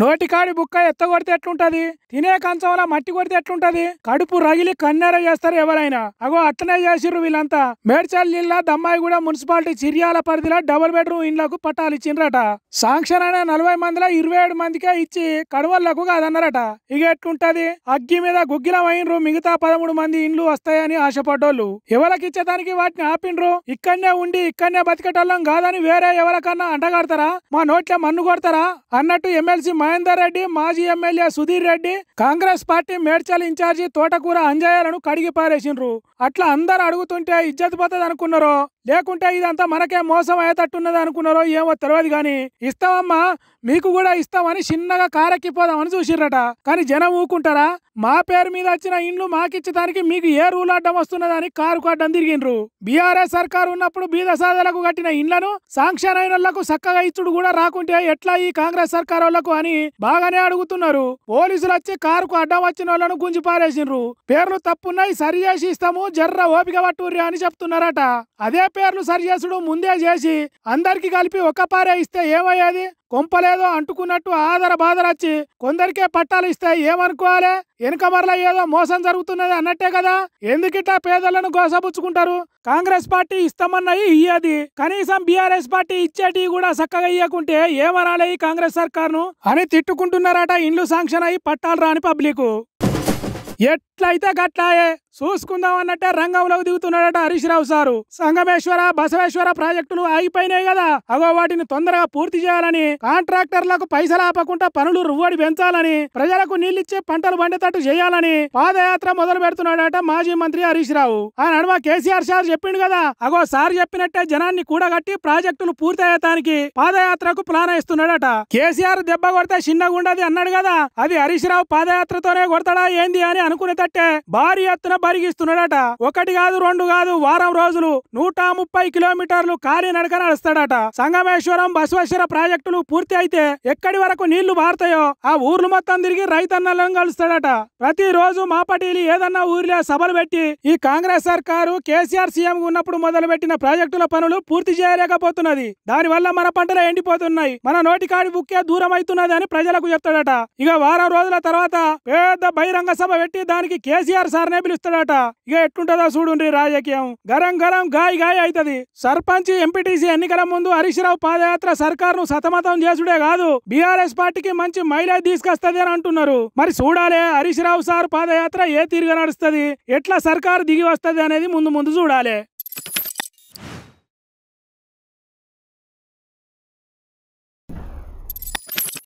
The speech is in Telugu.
నోటికాడి బుక్క ఎత్తగొడితే ఎట్లుంటది? తినే కంచంలో మట్టి కొడితే ఎట్లుంటది? కడుపు రగిలి కన్నెర చేస్తారు ఎవరైనా. అగో అట్లనే చేసిర్రు వీళ్ళంతా. మేడ్చల్ జిల్లా దమ్మాయిగూడ మున్సిపాలిటీ చిర్యాల పరిధిలో డబుల్ బెడ్రూమ్ ఇండ్లకు పట్టాలు ఇచ్చిండ్రట. శాంక్షన్ అయిన 40 మందిలో 27 మందికే ఇచ్చి కడవళ్లకు కాదన్నారట. ఇక ఎట్లుంటది? అగ్గి మీద గుగ్గిలం అయినరు. మిగతా 13 మంది ఇండ్లు వస్తాయని ఆశపడ్డోళ్ళు ఎవరికి ఇచ్చేదానికి వాటిని ఆపిండ్రు. ఇక్కడనే ఉండి ఇక్కడనే బతికేటోళ్ళం కాదని వేరే ఎవరికన్నా అంటగడతారా? మా నోట్లే మన్ను కొడతారా అన్నట్టు ఎమ్మెల్సీ మహేందర్ రెడ్డి, మాజీ MLA Sudhir Reddy, Congress party Medchal in charge Thotakura అంజయ్యలను కడిగి పారేసిండ్రు. అట్లా అందరు అడుగుతుంటే ఇజ్జత్ పోతుంది అనుకున్నారో లేకుంటే ఇదంతా మనకే మోసం అయ్యేటట్టున్నది అనుకున్నారో ఏమో తెలియదు గాని ఇస్తామమ్మా మీకు కూడా ఇస్తామని చిన్నగా కారెక్కిపోదామని చూసిర్రట. కానీ జనం ఊకుంటారా? మా పేరు మీద వచ్చిన ఇండ్లు మాకిచ్చడానికి మీకు ఏ రూల్ అడ్డం వస్తున్నదని కారు అడ్డం తిరిగిండ్రు. బీఆర్ఎస్ సర్కారు ఉన్నప్పుడు బీద సాధలకు కట్టిన ఇండ్లను శాంక్షన్ అయిన వాళ్లకు చక్కగా ఇచ్చుడు కూడా రాకుంటే ఎట్లా ఈ కాంగ్రెస్ సర్కారు వాళ్లకు అని బాగానే అడుగుతున్నారు. పోలీసులు వచ్చి కారుకు అడ్డం వచ్చిన వాళ్ళను గుంజి పారేసిండ్రు. పేర్లు తప్పున్నాయి, సరి చేసి ఇస్తాము, జర్ర ఓపిక పట్టుర్రి అని చెప్తున్నారట. అదే పేర్లు సరి చేసుడు ముందే చేసి అందరికి కలిపి ఒక్క పారే ఇస్తే ఏమయ్యేది? కొంపలేదో అంటుకున్నట్టు ఆదర బాధరొచ్చి కొందరికే పట్టాలు ఇస్తే ఏమనుకోవాలి? వెనుక మరలా ఏదో మోసం జరుగుతున్నది అన్నట్టే కదా. ఎందుకిట్లా పేదలను గోసపుచ్చుకుంటారు? కాంగ్రెస్ పార్టీ ఇస్తామన్నవి ఇయ్యది, కనీసం బీఆర్ఎస్ పార్టీ ఇచ్చేటి కూడా చక్కగా ఇయ్యకుంటే ఏమనాలి ఈ కాంగ్రెస్ సర్కార్ను అని తిట్టుకుంటున్నారట. ఇండ్లు శాంక్షన్ అయ్యి పట్టాలు రాని పబ్లిక్. ఎట్లయితే గట్లాయే చూసుకుందాం అన్నట్టే రంగంలోకి దిగుతున్నాడట హరీష్ రావు సారు. సంగమేశ్వర, బసవేశ్వర ప్రాజెక్టులు ఆగిపోయినాయి కదా, అగో వాటిని తొందరగా పూర్తి చేయాలని, కాంట్రాక్టర్లకు పైసలు ఆపకుండా పనులు రువ్వడి పెంచాలని, ప్రజలకు నీళ్లిచ్చే పంటలు పండేటట్టు చేయాలని పాదయాత్ర మొదలు పెడుతున్నాడట మాజీ మంత్రి హరీష్ రావు. ఆ నడుమ కేసీఆర్ సార్ చెప్పిండు కదా, అగో సార్ చెప్పినట్టే జనాన్ని కూడగట్టి ప్రాజెక్టులు పూర్తి అయ్యేతానికి పాదయాత్రకు ప్లాన్ వేస్తున్నాడట. కేసీఆర్ దెబ్బ కొడితే చిన్నగుండది అన్నాడు కదా, అది హరీష్ రావు పాదయాత్రతోనే కొడతాడా ఏంది అని అనుకునేటట్టే భారీ ఎత్తున బరిగిస్తున్నాడట. ఒకటి కాదు, రెండు కాదు, వారం రోజులు 130 కిలోమీటర్లు కాలి నడక నడుస్తాడట. సంగమేశ్వరం, బసవేశ్వర ప్రాజెక్టులు పూర్తి అయితే ఎక్కడి వరకు నీళ్లు బారుతాయో ఆ ఊర్లు మొత్తం తిరిగి రైతన్నలను కలుస్తాడట. ప్రతి రోజు మాపటీలు ఏదన్నా ఊరిలో సభలు పెట్టి ఈ కాంగ్రెస్ సర్కారు కేసీఆర్ సీఎం ఉన్నప్పుడు మొదలు పెట్టిన ప్రాజెక్టుల పనులు పూర్తి చేయలేకపోతున్నది. దానివల్ల మన పంటలు ఎండిపోతున్నాయి, మన నోటికాడి బుక్కే దూరం అవుతున్నది అని ప్రజలకు చెప్తాడట. ఇక వారం రోజుల తర్వాత పెద్ద బహిరంగ సభ పెట్టి దానికి కేసీఆర్ సార్నే పిలుస్తాడట. ఇక ఎట్లుంటదో చూడుండ్రి రాజకీయం. గరం గరం గాయ గాయ అవుతుంది. సర్పంచ్, ఎంపీటీసీ ఎన్నికల ముందు హరీష్ రావు పాదయాత్ర సర్కారును సతమతం చేసుడే కాదు, బీఆర్ఎస్ పార్టీకి మంచి మైలేజ్ తీసుకొస్తది అని అంటున్నారు. మరి చూడాలి హరీష్ రావు సార్ పాదయాత్ర ఏ తీరుగా నడుస్తుంది, ఎట్లా సర్కారు దిగి వస్తుంది అనేది ముందు ముందు చూడాలి.